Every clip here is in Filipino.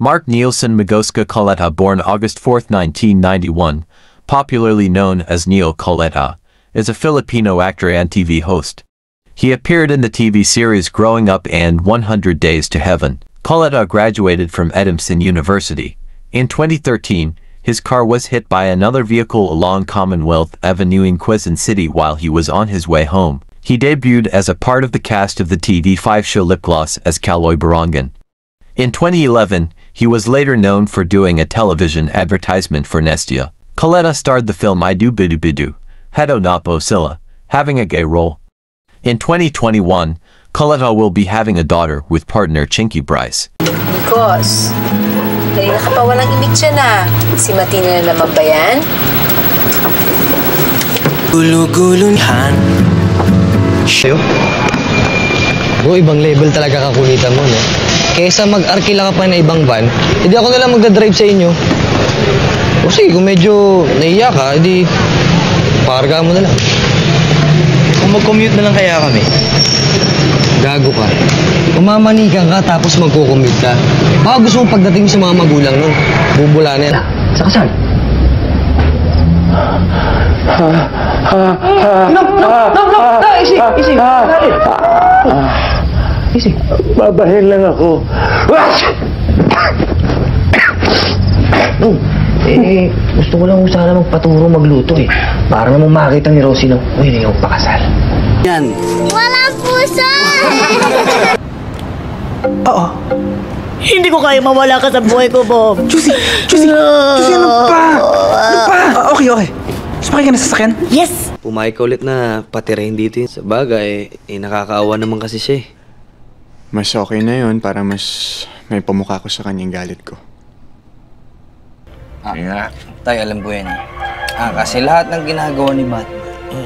Mark Nielsen Magoska Coletta, born August 4, 1991, popularly known as Neil Coletta, is a Filipino actor and TV host. He appeared in the TV series Growing Up and 100 Days to Heaven. Coletta graduated from Edimson University. In 2013, his car was hit by another vehicle along Commonwealth Avenue in Quezon City while he was on his way home. He debuted as a part of the cast of the TV5 show Lip Gloss as Kaloy Barangan. In 2011, he was later known for doing a television advertisement for Nestia. Coletta starred the film I Do Bidu Bidu, Hado Napo Sila, having a gay role. In 2021, Coletta will be having a daughter with partner Chinky Bryce. Nikos, kanina ka pa walang imik siya na. Si Matina na naman ba yan? Gulo-gulunhan. Siyo? Bro, ibang level talaga kakulitan mo, no? Kesa mag-arkila ka pa na ibang van, edi ako nalang magdadrive sa inyo. O sige, kung medyo naiya ka, edi pakarga mo na lang. Kung mag-commute na lang kaya kami. Gago ka. Umamanikan ka tapos magko-commute ka. Baka gusto mong pagdating sa mga magulang nun. Bubula na yan. Sa kasal. No! Easy. Babahin lang ako. No. Gusto ko lang sana magpaturo magluto eh. Para namang makita ni Rosie na, uy, hindi ako pakasal. Yan. Walang puso! Oo. Hindi ko kaya mawala ka sa buhay ko, Bob. Juicy, ano pa? Okay. Sumakay ka na sa sasakyan? Yes! Pumayag ka ulit na patirahin dito yun. Sa bagay, nakakaawa naman kasi siya eh. Mas okay na yun para mas may pamukha ko sa kanyang galit ko. Tay, alam ko yan eh. Kasi lahat ng ginagawa ni Batman,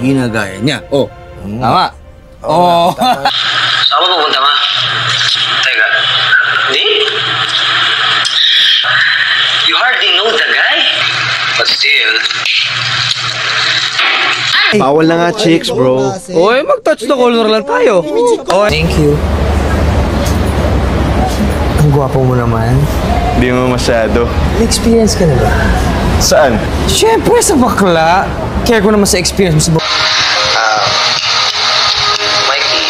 ginagaya niya. Oh, tama. Oh. Saan mo pupunta, ma? Teka. Di? You hardly know the guy. But still... Bawal na nga chicks, bro. Oy, mag-touch the color lang tayo. Oh, thank you. Ang gwapo mo naman. Hindi mo masyado. May experience ka na ba? Saan? Siyempre sa bakla. Kaya ko naman sa experience mo sa Mikey,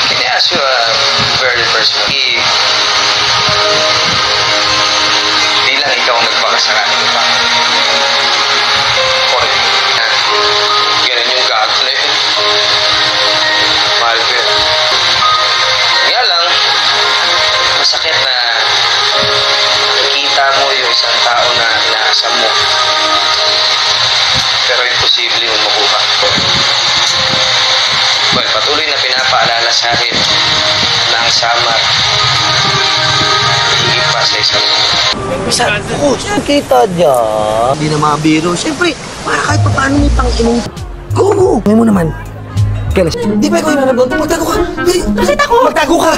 can I ask you a very personal? Bilang ikaw nagpakasarap, di ba? Or, ganun yung gago na yun. Mahal ko yun. Kaya lang, masakit na nakikita mo yung isang tao na inaasam mo. Pero imposible yung makuha. Well, patuloy na pinapaalala sa akin na ang samar higit pa sa isang Saan ko? Kita niya. Hindi na mabiro. Siyempre, para kahit pa paano mo tangkinong... Go! Ngayon mo naman. Kailan? Di ba ikaw yung nanabot? Magtago ka! Bakit ako? Magtago ka!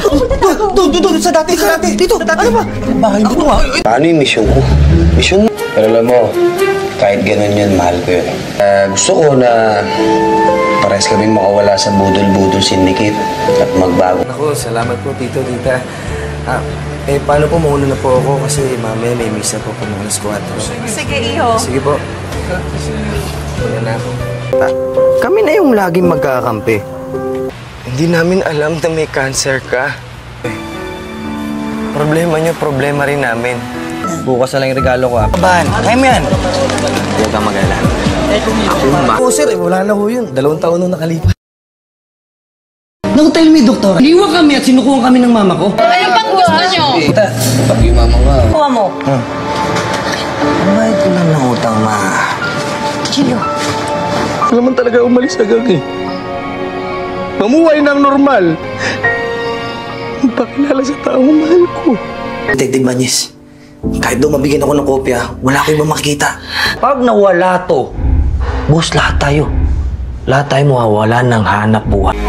Doon, sa dati! Dito! Ano ba? Bahay mo nga! Paano yung mission ko? Mission mo? Pero alam mo, kahit ganun yun, mahal ko yun. Gusto ko na pares kaming makawala sa budol-budol syndicate at magbago. Ako, salamat po, tito, tita. Paano po mauna na po ako kasi mamaya may misa po kung alas 4. Sige, iho. Sige po. Wala na ako. Kami na yung laging magkakampi. Hindi namin alam na may cancer ka. Problema nyo, problema rin namin. Bukas na lang yung regalo ko ha. Ban, kaya mo yan. Huwag kang mag-alala. Oo, sir, wala na ho yun. 2 taon nung nakalipas. Nang-tell me, doktor, liwa kami at sinukuhan kami ng mama ko. Ano pang gusto nyo? Tita, pag yung mama nga. Kuha mo. Bayad ko lang ng utang, ma. Gio. Alam mo talaga umalis agad eh. Mamuhay ng normal. Magpakilala sa taong mahal ko. Detective Banyes, kahit daw mabigyan ako ng kopya, wala ko ibang makikita. Pag nawala to, boss, lahat tayo. Lahat tayo mawawala ng hanap buhay. I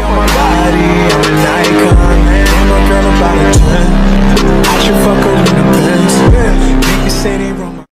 should fuck her in the